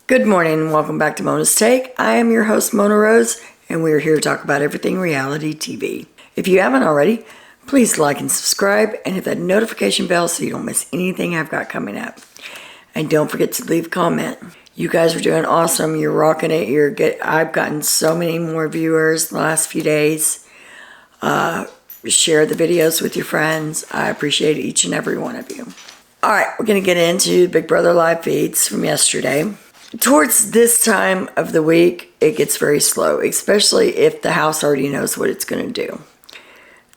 Good morning and welcome back to Mona's Take. I am your host, Mona Rose, and we are here to talk about everything reality TV. If you haven't already, please like and subscribe and hit that notification bell so you don't miss anything I've got coming up. And don't forget to leave a comment. You guys are doing awesome. You're rocking it. I've gotten so many more viewers in the last few days. Share the videos with your friends. I appreciate each and every one of you. All right, we're going to get into Big Brother live feeds from yesterday. Towards this time of the week, it gets very slow, especially if the house already knows what it's going to do.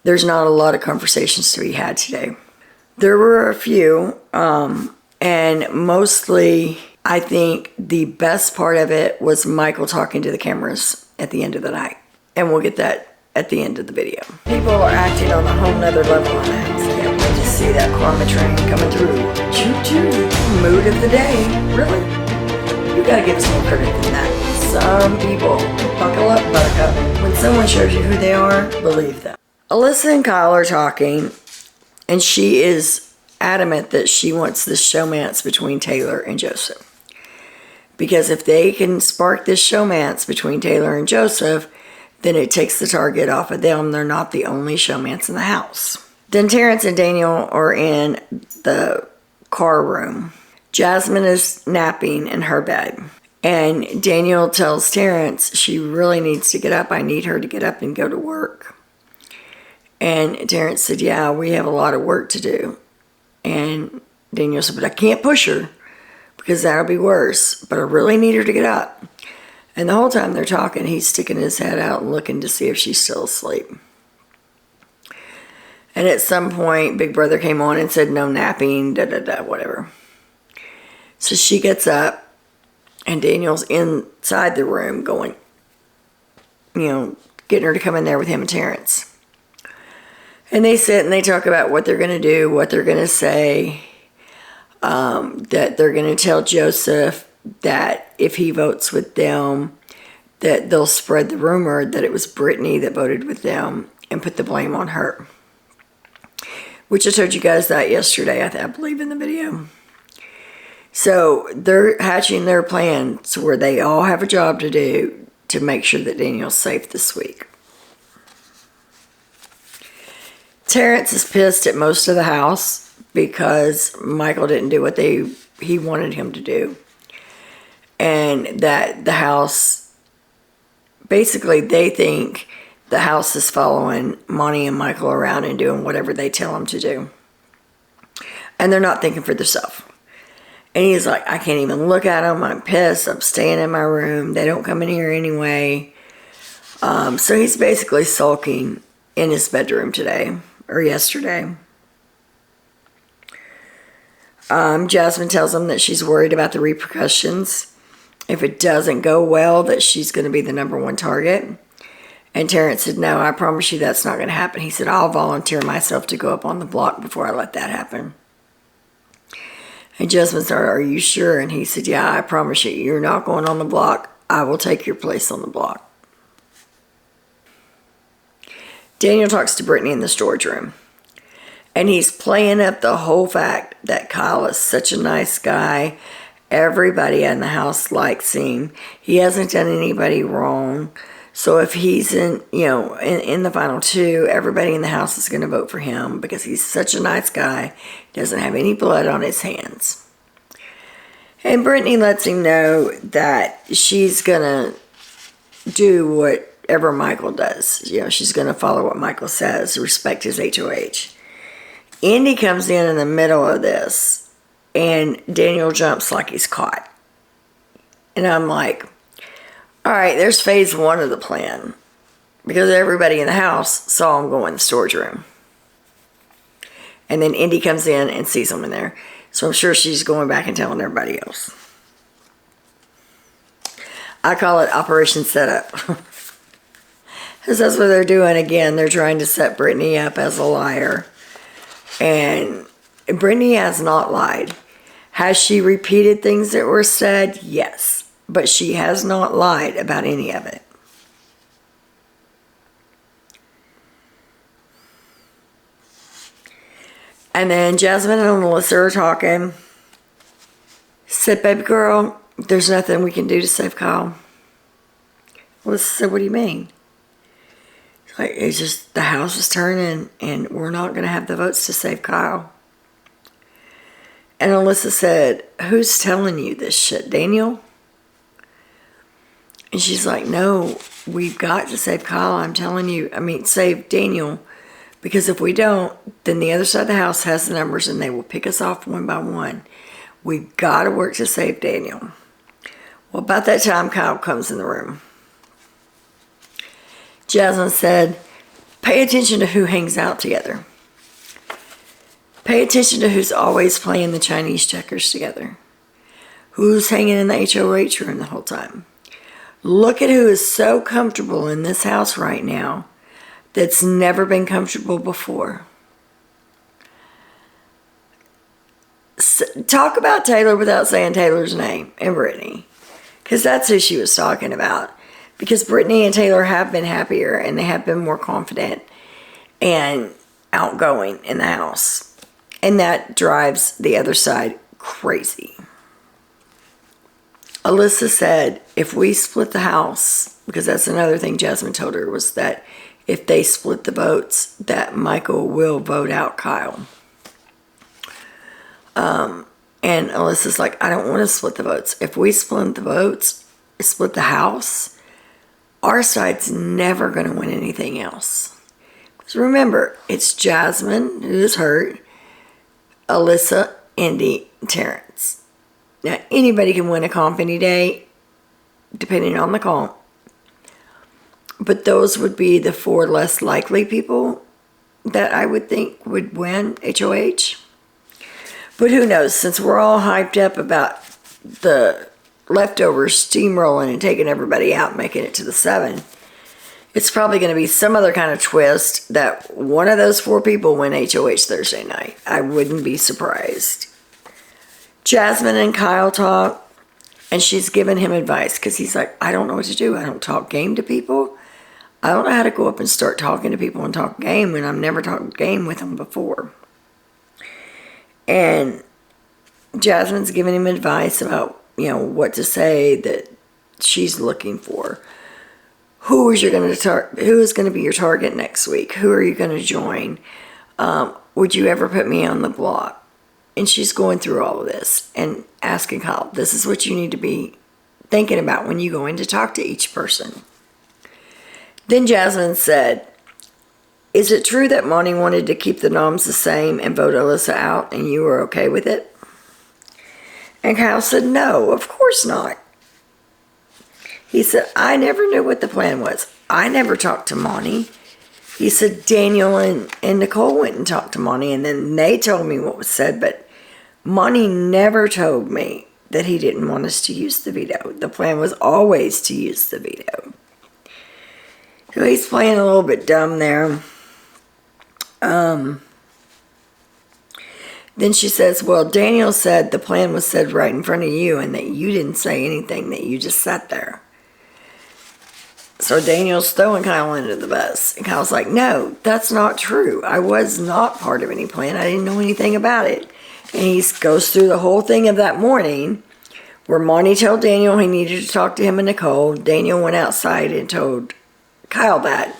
There's not a lot of conversations to be had today. There were a few, and mostly I think the best part of it was Micheal talking to the cameras at the end of the night. And we'll get that at the end of the video. People are acting on a whole nother level on that. Can't wait to see that karma train coming through. Choo-choo. Mood of the day. Really? You gotta give us more credit than that. Some people, buckle up, buttercup. When someone shows you who they are, believe them. Alyssa and Kyle are talking, and she is adamant that she wants this showmance between Taylor and Joseph. Because if they can spark this showmance between Taylor and Joseph, then it takes the target off of them. They're not the only showmance in the house. Then Terrence and Daniel are in the car room. Jasmine is napping in her bed. And Daniel tells Terrence she really needs to get up. I need her to get up and go to work. And Terrence said, yeah, we have a lot of work to do. And Daniel said, but I can't push her because that'll be worse. But I really need her to get up. And the whole time they're talking, he's sticking his head out and looking to see if she's still asleep. And at some point, Big Brother came on and said, no napping, whatever. So she gets up, and Daniel's inside the room going, getting her to come in there with him and Terrence. And they sit and they talk about what they're going to do, what they're going to say, that they're going to tell Joseph that if he votes with them, that they'll spread the rumor that it was Brittany that voted with them and put the blame on her. Which I told you guys that yesterday, I believe, in the video. So they're hatching their plans where they all have a job to do to make sure that Daniel's safe this week. Terrence is pissed at most of the house because Micheal didn't do what he wanted him to do. And that the house, basically they think the house is following Monty and Micheal around and doing whatever they tell them to do. And they're not thinking for themselves. And he's like, I can't even look at them. I'm pissed. I'm staying in my room. They don't come in here anyway. So he's basically sulking in his bedroom today, or yesterday. Jasmine tells him that she's worried about the repercussions. If it doesn't go well, that she's going to be the #1 target. And Terrence said, no, I promise you that's not going to happen. He said, I'll volunteer myself to go up on the block before I let that happen. And Jasmine said, are you sure? And he said, yeah, I promise you, you're not going on the block. I will take your place on the block. Daniel talks to Brittany in the storage room. And he's playing up the whole fact that Kyle is such a nice guy. Everybody in the house likes him. He hasn't done anybody wrong. So if he's in the final two, everybody in the house is going to vote for him because he's such a nice guy. Doesn't have any blood on his hands. And Brittany lets him know that she's going to do whatever Micheal does. She's going to follow what Micheal says, respect his HOH. Indy comes in the middle of this, and Daniel jumps like he's caught. And I'm like, all right, there's phase 1 of the plan. Because everybody in the house saw him go in the storage room. And then Indy comes in and sees him in there. So I'm sure she's going back and telling everybody else. I call it Operation Setup. Because that's what they're doing again. They're trying to set Brittany up as a liar. And Brittany has not lied. Has she repeated things that were said? Yes. But she has not lied about any of it. And then Jasmine and Melissa are talking. Said, baby girl, there's nothing we can do to save Kyle. Well, so what do you mean? Like, it's just the house is turning and we're not going to have the votes to save Kyle. And Alyssa said, who's telling you this shit, Daniel? And she's like, no, we've got to save Kyle. I'm telling you, save Daniel. Because if we don't, then the other side of the house has the numbers and they will pick us off one by one. We've got to work to save Daniel. Well, about that time, Kyle comes in the room. Jasmine said, pay attention to who hangs out together. Pay attention to who's always playing the Chinese checkers together. Who's hanging in the HOH room the whole time. Look at who is so comfortable in this house right now that's never been comfortable before. Talk about Taylor without saying Taylor's name and Brittany. Because that's who she was talking about. Because Brittany and Taylor have been happier and they have been more confident and outgoing in the house. And that drives the other side crazy. Alyssa said, if we split the house, because that's another thing Jasmine told her, was that if they split the votes, that Micheal will vote out Kyle. And Alyssa's like, I don't want to split the votes. If we split the votes, split the house, our side's never going to win anything else. Because remember, it's Jasmine who's hurt, Alyssa, Indy, Terrence. Now, anybody can win a comp any day, depending on the comp. But those would be the 4 less likely people that I would think would win HOH. But who knows, since we're all hyped up about the leftovers steamrolling and taking everybody out and making it to the 7, it's probably going to be some other kind of twist that one of those 4 people win HOH Thursday night. I wouldn't be surprised. Jasmine and Kyle talk, and she's giving him advice because he's like, I don't know what to do. I don't talk game to people. I don't know how to go up and start talking to people and talk game when I've never talked game with them before. And Jasmine's giving him advice about, what to say that she's looking for. Who is going to be your target next week? Who are you going to join? Would you ever put me on the block? And she's going through all of this and asking Kyle, this is what you need to be thinking about when you go in to talk to each person. Then Jasmine said, is it true that Monty wanted to keep the noms the same and vote Alyssa out and you were okay with it? And Kyle said, no, of course not. He said, I never knew what the plan was. I never talked to Monty. He said, Daniel and Nicole went and talked to Monty and then they told me what was said, but Monty never told me that he didn't want us to use the veto. The plan was always to use the veto. So he's playing a little bit dumb there. Then she says, well, Daniel said the plan was said right in front of you and that you didn't say anything, that you just sat there. So Daniel's throwing Kyle under the bus. And Kyle's like, no, that's not true. I was not part of any plan. I didn't know anything about it. And he goes through the whole thing of that morning where Monty told Daniel he needed to talk to him and Nicole. Daniel went outside and told Kyle that.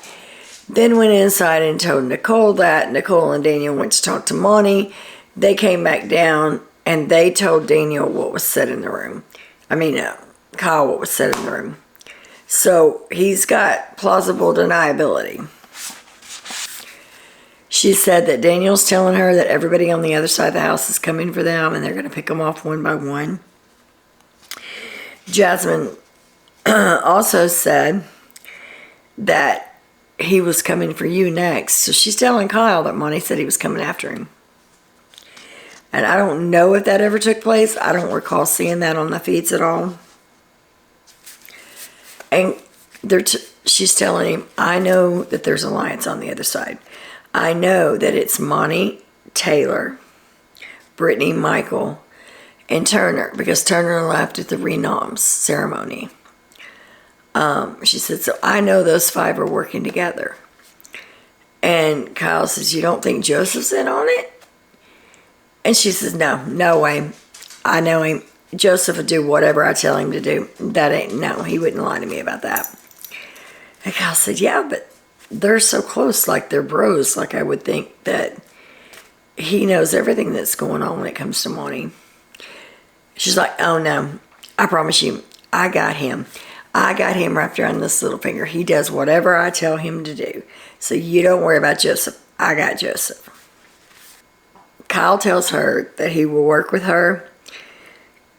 Then went inside and told Nicole that. Nicole and Daniel went to talk to Monty. They came back down and they told Daniel what was said in the room. Kyle what was said in the room. So he's got plausible deniability. She said that Daniel's telling her that everybody on the other side of the house is coming for them and they're going to pick them off one by one. Jasmine also said that he was coming for you next. So she's telling Kyle that Monty said he was coming after him. And I don't know if that ever took place. I don't recall seeing that on the feeds at all. And she's telling him, I know that there's alliance on the other side. I know that it's Monty, Taylor, Brittany, Micheal, and Turner, because Turner left at the renoms ceremony. She said, so I know those 5 are working together. And Kyle says, you don't think Joseph's in on it? And she says, no way. I know him. Joseph would do whatever I tell him to do. No, he wouldn't lie to me about that. And Kyle said, yeah, but they're so close, like they're bros. Like I would think that he knows everything that's going on when it comes to money. She's like, oh no, I promise you, I got him. I got him wrapped around this little finger. He does whatever I tell him to do. So you don't worry about Joseph. I got Joseph. Kyle tells her that he will work with her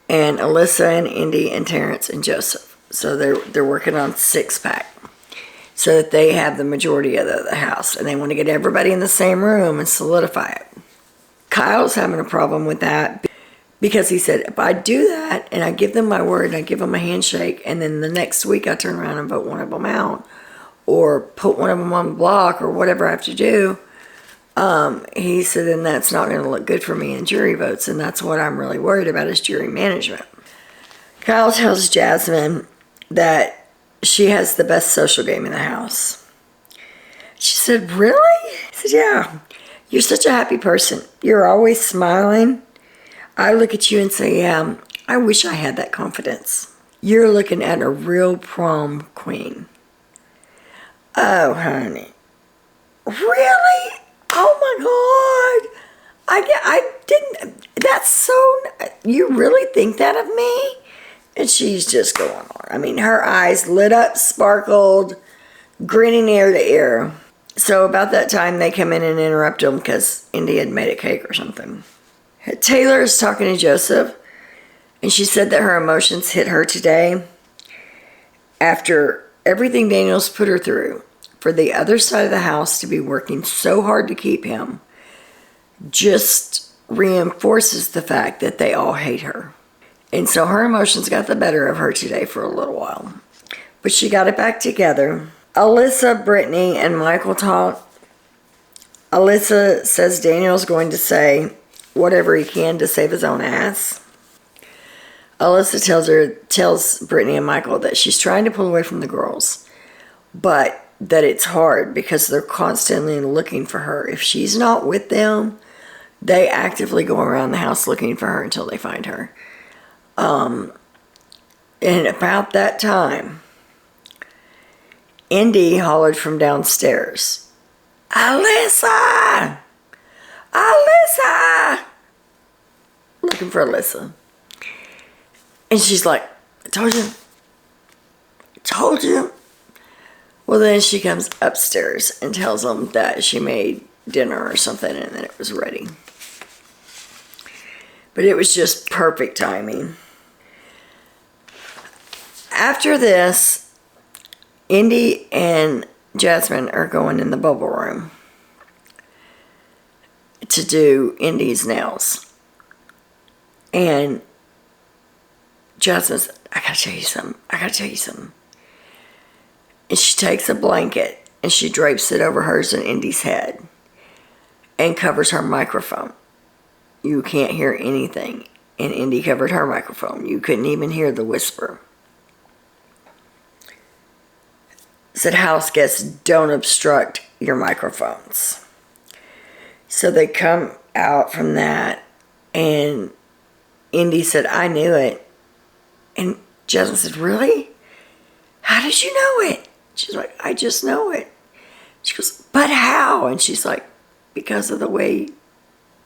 and Alyssa and Indy and Terrence and Joseph. So they're working on 6-pack so that they have the majority of the house. And they want to get everybody in the same room and solidify it. Kyle's having a problem with that because he said, if I do that and I give them my word and I give them a handshake and then the next week I turn around and vote one of them out or put one of them on the block or whatever I have to do, he said, then that's not going to look good for me in jury votes. And that's what I'm really worried about is jury management. Kyle tells Jasmine that she has the best social game in the house. She said, really? He said, yeah. You're such a happy person. You're always smiling. I look at you and say, yeah, I wish I had that confidence. You're looking at a real prom queen. Oh, honey. Really? Oh, my God. I didn't. That's so. You really think that of me? And she's just going on. I mean, her eyes lit up, sparkled, grinning ear to ear. So about that time, they come in and interrupt them because Indy had made a cake or something. Taylor is talking to Joseph, and she said that her emotions hit her today after everything Daniel's put her through. For the other side of the house to be working so hard to keep him just reinforces the fact that they all hate her. And so her emotions got the better of her today for a little while. But she got it back together. Alyssa, Brittany, and Micheal talk. Alyssa says Daniel's going to say whatever he can to save his own ass. Alyssa tells Brittany and Micheal that she's trying to pull away from the girls, but that it's hard because they're constantly looking for her. If she's not with them, they actively go around the house looking for her until they find her. And about that time, Indy hollered from downstairs, Alyssa! Alyssa! Looking for Alyssa. And she's like, I told you. I told you. Well, then she comes upstairs and tells them that she made dinner or something and that it was ready. But it was just perfect timing. After this, Indy and Jasmine are going in the bubble room to do Indy's nails. And Jasmine said, I gotta tell you something. I gotta tell you something. And she takes a blanket and she drapes it over hers and Indy's head and covers her microphone. You can't hear anything. And Indy covered her microphone. You couldn't even hear the whisper. Said house guests don't obstruct your microphones. So they come out from that and Indy said, I knew it. And Jasmine said, really? How did you know it? She's like, I just know it. She goes, but how? And she's like, because of the way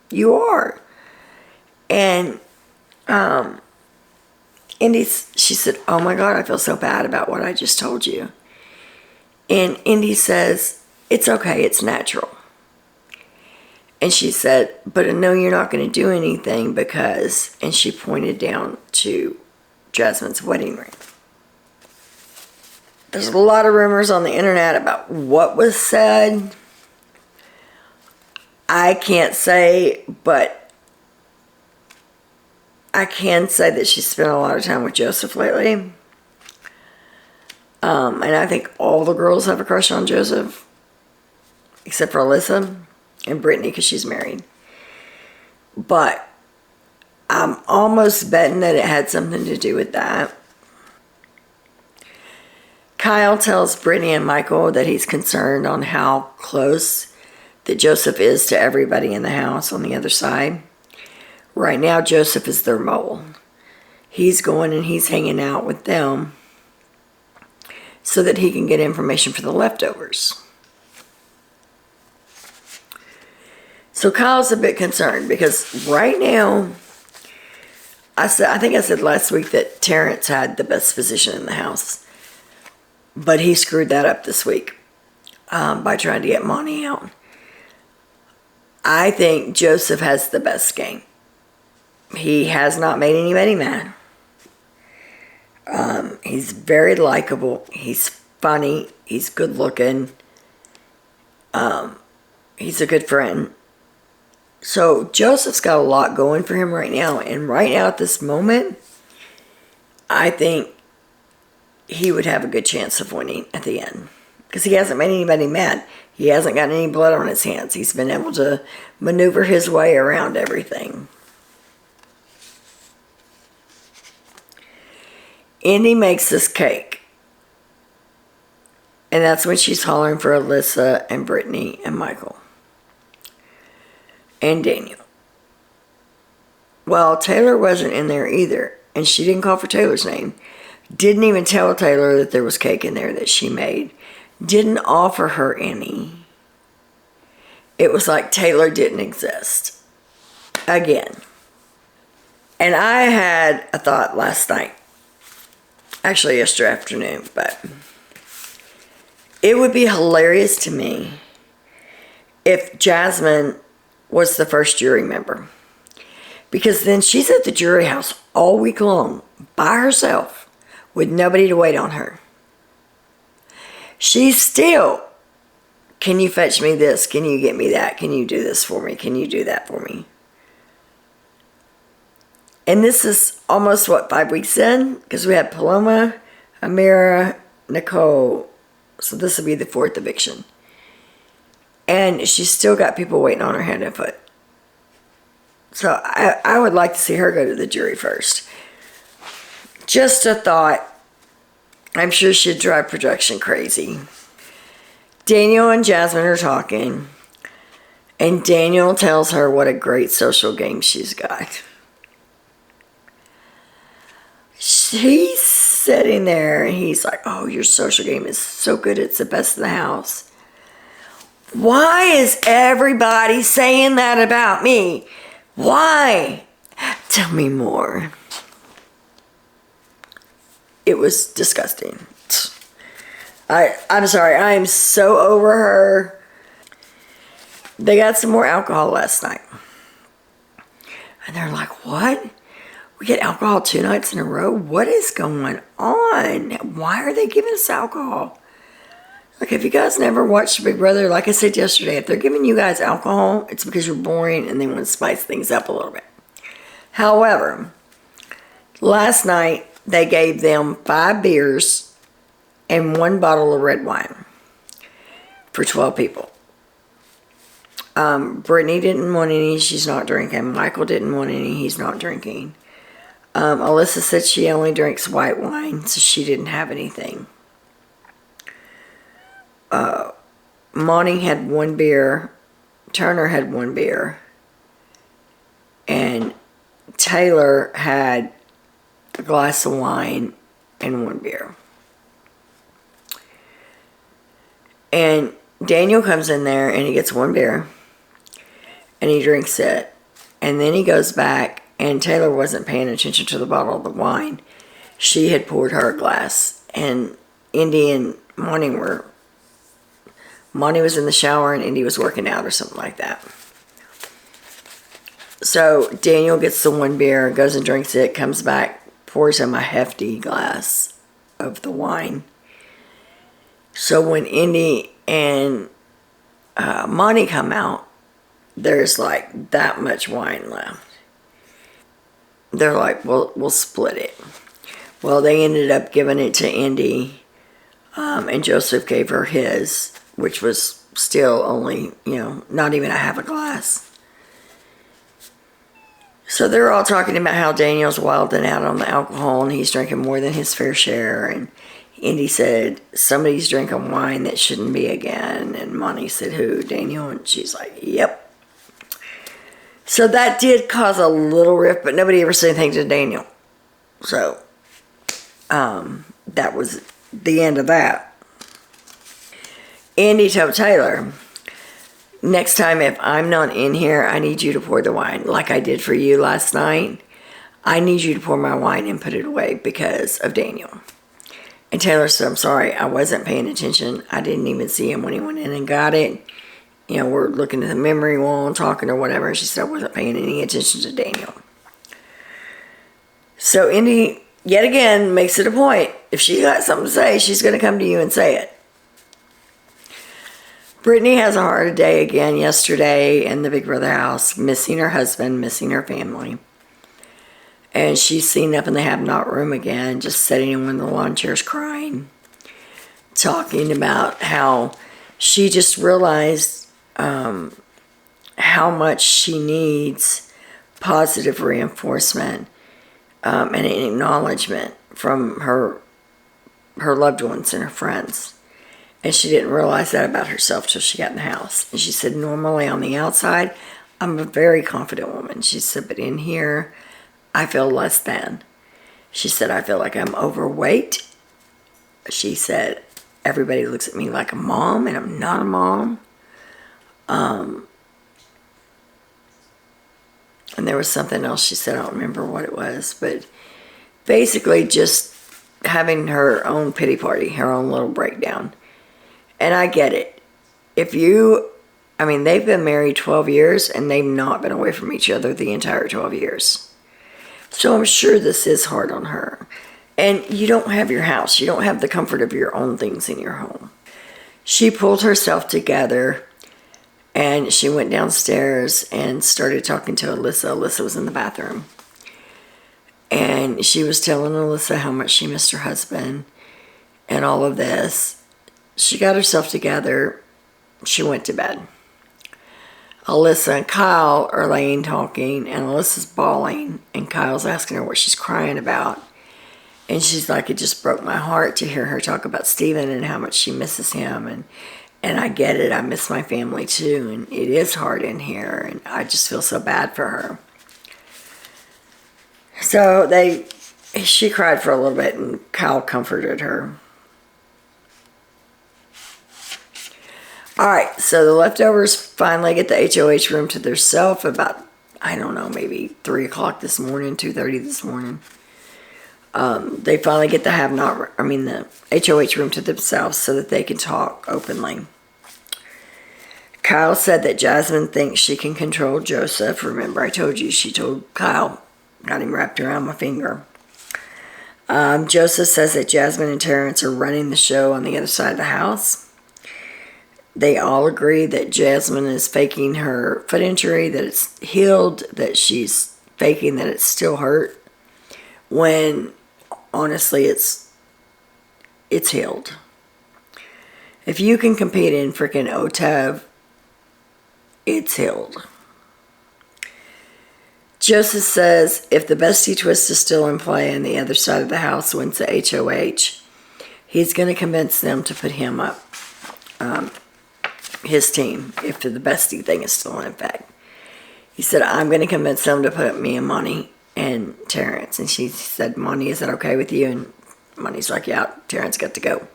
you are. And she said, oh my God, I feel so bad about what I just told you. And Indy says, it's okay, it's natural. And she said, but I know you're not going to do anything because, and she pointed down to Jasmine's wedding ring. There's a lot of rumors on the internet about what was said. I can't say, but I can say that she spent a lot of time with Joseph lately. And I think all the girls have a crush on Joseph, except for Alyssa and Brittany because she's married. But I'm almost betting that it had something to do with that. Kyle tells Brittany and Micheal that he's concerned on how close that Joseph is to everybody in the house on the other side. Right now, Joseph is their mole. he's going and he's hanging out with them so that he can get information for the leftovers. So Kyle's a bit concerned because right now, I think I said last week that Terrence had the best position in the house, but he screwed that up this week by trying to get Monty out. I think Joseph has the best game. He has not made anybody mad. He's very likable. He's funny. He's good looking. He's a good friend. So Joseph's got a lot going for him right now. And right now at this moment, I think he would have a good chance of winning at the end. Because he hasn't made anybody mad. He hasn't got any blood on his hands. He's been able to maneuver his way around everything. Indy makes this cake. And that's when she's hollering for Alyssa and Brittany and Micheal. And Daniel. Well, Taylor wasn't in there either. And she didn't call for Taylor's name. Didn't even tell Taylor that there was cake in there that she made. Didn't offer her any. It was like Taylor didn't exist. Again. And I had a thought last night. Actually, yesterday afternoon. But it would be hilarious to me if Jasmine was the first jury member. Because then she's at the jury house all week long by herself with nobody to wait on her. She's still, can you fetch me this? Can you get me that? Can you do this for me? Can you do that for me? And this is almost, 5 weeks in? Because we had Paloma, Amira, Nicole. So this will be the 4th eviction. And she's still got people waiting on her hand and foot. So I would like to see her go to the jury first. Just a thought. I'm sure she'd drive production crazy. Daniel and Jasmine are talking. And Daniel tells her what a great social game she's got. She's sitting there and he's like, oh, your social game is so good. It's the best in the house. Why is everybody saying that about me? Why? Tell me more. It was disgusting. I'm sorry. I am so over her. They got some more alcohol last night. And they're like, what? We get alcohol 2 nights in a row? What is going on? Why are they giving us alcohol? Like, if you guys never watched Big Brother, like I said yesterday, if they're giving you guys alcohol, it's because you're boring and they want to spice things up a little bit. However, last night, they gave them 5 beers and 1 bottle of red wine for 12 people. Brittany didn't want any. She's not drinking. Micheal didn't want any. He's not drinking. Alyssa said she only drinks white wine, so she didn't have anything. Monty had 1 beer. Turner had 1 beer. And Taylor had a glass of wine and 1 beer. And Daniel comes in there and he gets 1 beer. And he drinks it. And then he goes back and Taylor wasn't paying attention to the bottle of the wine. She had poured her a glass. And Indy and Monty was in the shower and Indy was working out or something like that. So Daniel gets the 1 beer, goes and drinks it, comes back, pours him a hefty glass of the wine. So when Indy and Monty come out, there's like that much wine left. They're like, well, we'll split it. Well, they ended up giving it to Indy, and Joseph gave her his, which was still only, not even a half a glass. So they're all talking about how Daniel's wilding out on the alcohol and he's drinking more than his fair share. And Indy said, somebody's drinking wine that shouldn't be again. And Monty said, who? Daniel? And she's like, yep. So that did cause a little rift, but nobody ever said anything to Daniel. So, that was the end of that. Andy told Taylor, next time if I'm not in here, I need you to pour the wine like I did for you last night. I need you to pour my wine and put it away because of Daniel. And Taylor said, I'm sorry, I wasn't paying attention. I didn't even see him when he went in and got it. You know, we're looking at the memory wall and talking or whatever. She said I wasn't paying any attention to Daniel. So Indy, yet again, makes it a point. If she got something to say, she's going to come to you and say it. Brittany has a hard day again yesterday in the Big Brother house, missing her husband, missing her family. And she's seen up in the have-not room again, just sitting in one of the lawn chairs crying, talking about how she just realized how much she needs positive reinforcement and an acknowledgement from her loved ones and her friends. And she didn't realize that about herself till she got in the house. And she said, normally on the outside, I'm a very confident woman. She said, but in here, I feel less than. She said, I feel like I'm overweight. She said, everybody looks at me like a mom, and I'm not a mom. And there was something else she said, I don't remember what it was, but basically just having her own pity party, her own little breakdown. And I get it. They've been married 12 years, and they've not been away from each other the entire 12 years. So I'm sure this is hard on her. And you don't have your house. You don't have the comfort of your own things in your home. She pulled herself together, and she went downstairs and started talking to Alyssa. Alyssa was in the bathroom. And she was telling Alyssa how much she missed her husband and all of this. She got herself together. She went to bed. Alyssa and Kyle are laying talking, and Alyssa's bawling, and Kyle's asking her what she's crying about. And she's like, it just broke my heart to hear her talk about Steven and how much she misses him. And I get it. I miss my family too, and it is hard in here, and I just feel so bad for her. So she cried for a little bit, and Kyle comforted her. All right, so the leftovers finally get the HOH room to themselves about, I don't know, maybe 3 o'clock this morning, 2:30 this morning. They finally get the HOH room to themselves so that they can talk openly. Kyle said that Jasmine thinks she can control Joseph. Remember, I told you she told Kyle, got him wrapped around my finger. Joseph says that Jasmine and Terrence are running the show on the other side of the house. They all agree that Jasmine is faking her foot injury, that it's healed, that she's faking that it's still hurt, when honestly it's healed. If you can compete in freaking OTEV, it's healed. Joseph says if the bestie twist is still in play and the other side of the house wins the HOH, he's going to convince them to put him up. His team, if the bestie thing is still in effect. He said, I'm going to convince them to put up me and Monty and Terrence. And she said, Monty, is that okay with you? And Monty's like, yeah, Terrence got to go.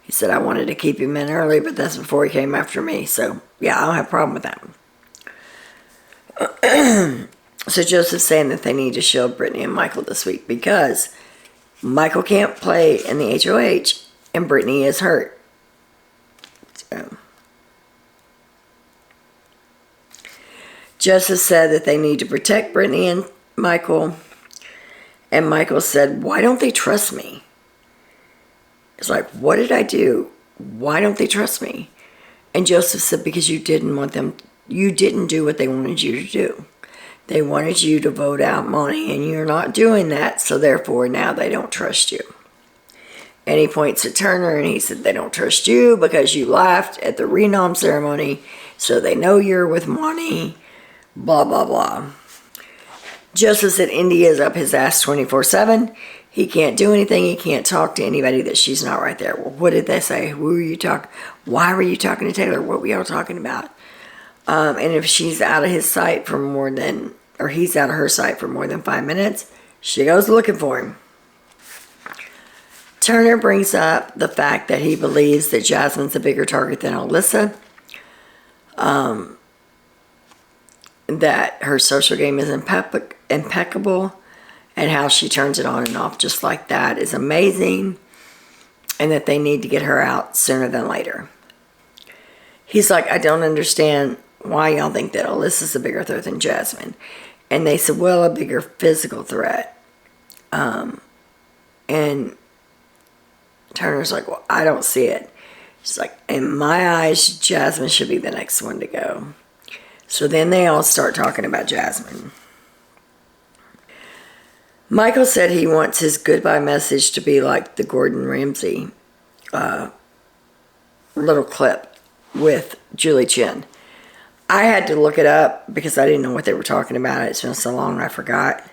He said, I wanted to keep him in early, but that's before he came after me. So, yeah, I don't have a problem with that. So Joseph's saying that they need to shield Brittany and Micheal this week because Micheal can't play in the HOH and Brittany is hurt. So Joseph said that they need to protect Brittany and Micheal. And Micheal said, why don't they trust me? It's like, what did I do? Why don't they trust me? And Joseph said, because you didn't do what they wanted you to do. They wanted you to vote out Monty, and you're not doing that, so therefore now they don't trust you. And he points at Turner, and he said, they don't trust you because you laughed at the renom ceremony, so they know you're with Monty. Blah, blah, blah. Joseph said Indy is up his ass 24/7. He can't do anything. He can't talk to anybody that she's not right there. Well, what did they say? Who were you talking? Why were you talking to Taylor? What were y'all talking about? And if she's out of his sight for he's out of her sight for more than 5 minutes, She goes looking for him. Turner brings up the fact that he believes that Jasmine's a bigger target than Alyssa. That her social game is impeccable, and how she turns it on and off just like that is amazing, and that they need to get her out sooner than later. He's like, I don't understand why y'all think that Alyssa's a bigger threat than Jasmine. And they said, well, a bigger physical threat. And Turner's like, well, I don't see it. She's like, in my eyes, Jasmine should be the next one to go. So then they all start talking about Jasmine. Micheal said he wants his goodbye message to be like the Gordon Ramsay little clip with Julie Chen. I had to look it up because I didn't know what they were talking about. It's been so long I forgot.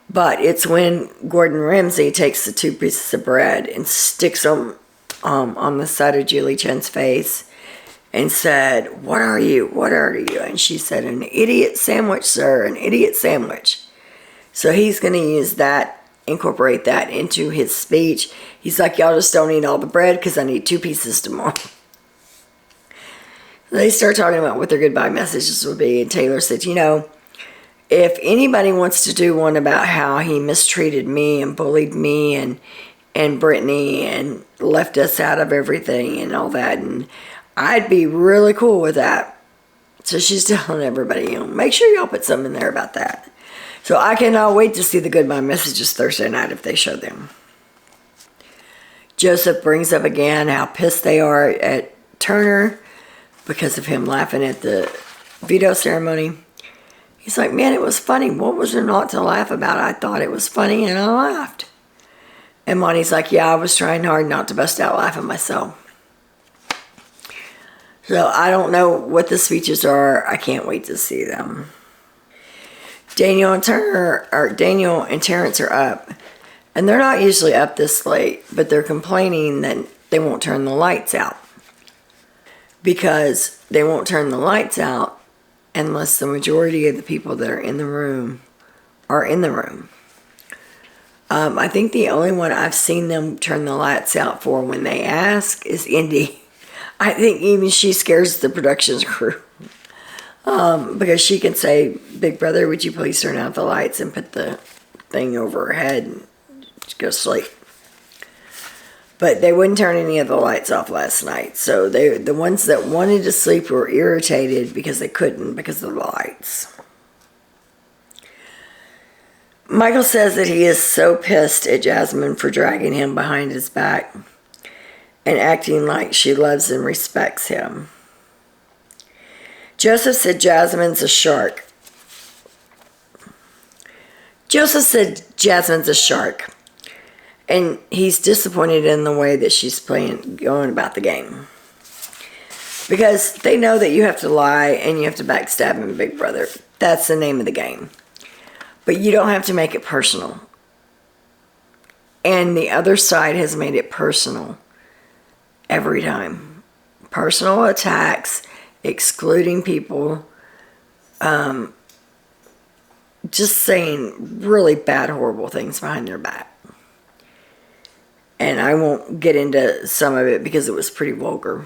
But it's when Gordon Ramsay takes the 2 pieces of bread and sticks them on the side of Julie Chen's face and said, what are you? What are you? And she said, an idiot sandwich, sir, an idiot sandwich. So he's going to use that, incorporate that into his speech. He's like, y'all just don't eat all the bread because I need 2 pieces tomorrow. They start talking about what their goodbye messages would be. And Taylor said, you know, if anybody wants to do one about how he mistreated me and bullied me and Brittany and left us out of everything and all that, and I'd be really cool with that. So she's telling everybody, you know, make sure y'all put something in there about that. So I cannot wait to see the goodbye messages Thursday night if they show them. Joseph brings up again how pissed they are at Turner because of him laughing at the veto ceremony. He's like, man, it was funny. What was there not to laugh about? I thought it was funny and I laughed. And Monty's like, yeah, I was trying hard not to bust out laughing myself. So I don't know what the speeches are. I can't wait to see them. Daniel and Terrence are up. And they're not usually up this late, but they're complaining that they won't turn the lights out. Because they won't turn the lights out unless the majority of the people that are in the room are in the room. I think the only one I've seen them turn the lights out for when they ask is Indy. I think even she scares the production crew. Because she can say, Big Brother, would you please turn out the lights and put the thing over her head and go sleep. But they wouldn't turn any of the lights off last night. So the ones that wanted to sleep were irritated because they couldn't because of the lights. Micheal says that he is so pissed at Jasmine for dragging him behind his back and acting like she loves and respects him. Joseph said Jasmine's a shark. Joseph said Jasmine's a shark. And he's disappointed in the way that she's going about the game. Because they know that you have to lie and you have to backstab him, Big Brother. That's the name of the game. But you don't have to make it personal. And the other side has made it personal every time. Personal attacks, excluding people, just saying really bad, horrible things behind their back. And I won't get into some of it because it was pretty vulgar.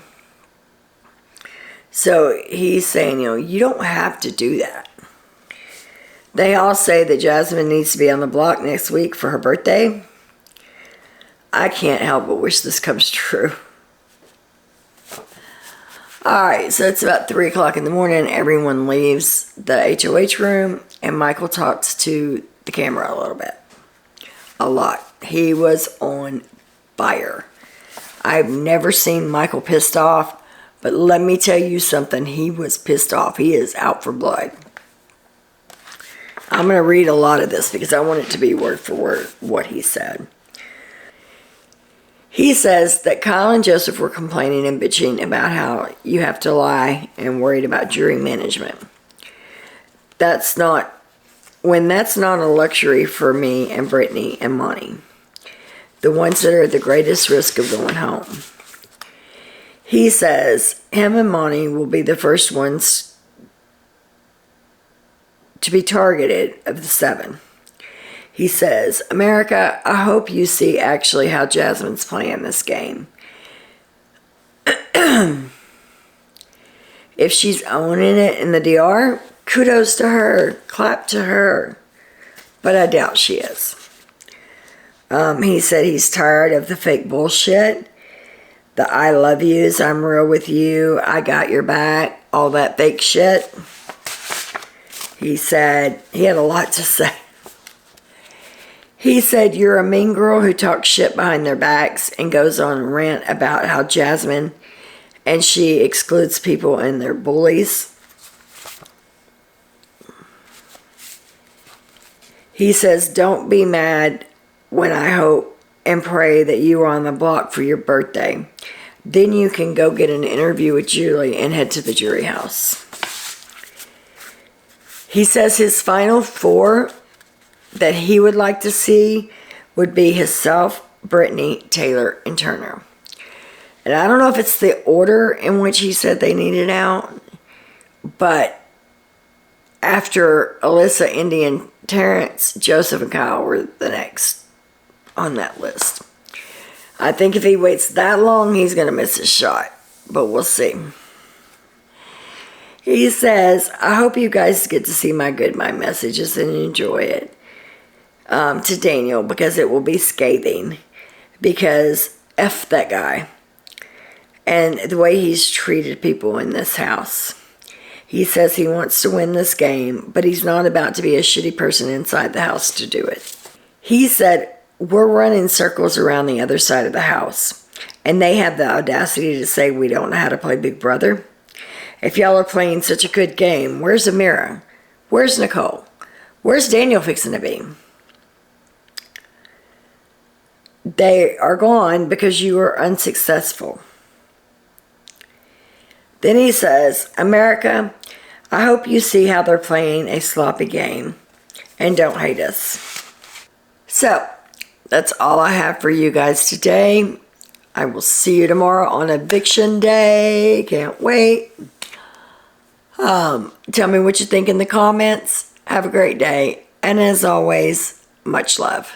So he's saying, you don't have to do that. They all say that Jasmine needs to be on the block next week for her birthday. I can't help but wish this comes true. Alright, so it's about 3 o'clock in the morning. Everyone leaves the HOH room, and Micheal talks to the camera a little bit. A lot. He was on fire. I've never seen Micheal pissed off, but let me tell you something. He was pissed off. He is out for blood. I'm going to read a lot of this because I want it to be word for word what he said. He says that Kyle and Joseph were complaining and bitching about how you have to lie and worried about jury management. That's not a luxury for me and Brittany and Monty, the ones that are at the greatest risk of going home. He says him and Monty will be the first ones to be targeted of the 7. He says, America, I hope you see actually how Jasmine's playing this game. If she's owning it in the DR, kudos to her, clap to her. But I doubt she is. He said he's tired of the fake bullshit. The I love yous, I'm real with you, I got your back, all that fake shit. He said, he had a lot to say. He said, you're a mean girl who talks shit behind their backs and goes on a rant about how Jasmine and she excludes people and they're bullies. He says, don't be mad when I hope and pray that you are on the block for your birthday. Then you can go get an interview with Julie and head to the jury house. He says his final 4 that he would like to see would be himself, Brittany, Taylor, and Turner. And I don't know if it's the order in which he said they needed out, but after Alyssa, Indy, and Terrence, Joseph and Kyle were the next on that list. I think if he waits that long, he's going to miss his shot, but we'll see. He says, I hope you guys get to see my messages and enjoy it. To Daniel, because it will be scathing, because F that guy and the way he's treated people in this house. He says he wants to win this game, but he's not about to be a shitty person inside the house to do it. He said, we're running circles around the other side of the house, and they have the audacity to say we don't know how to play Big Brother. If y'all are playing such a good game, where's Amira? Where's Nicole? Where's Daniel fixing to be? They are gone because you are unsuccessful. Then he says, America, I hope you see how they're playing a sloppy game and don't hate us. So, that's all I have for you guys today. I will see you tomorrow on eviction day. Can't wait. Tell me what you think in the comments. Have a great day. And as always, much love.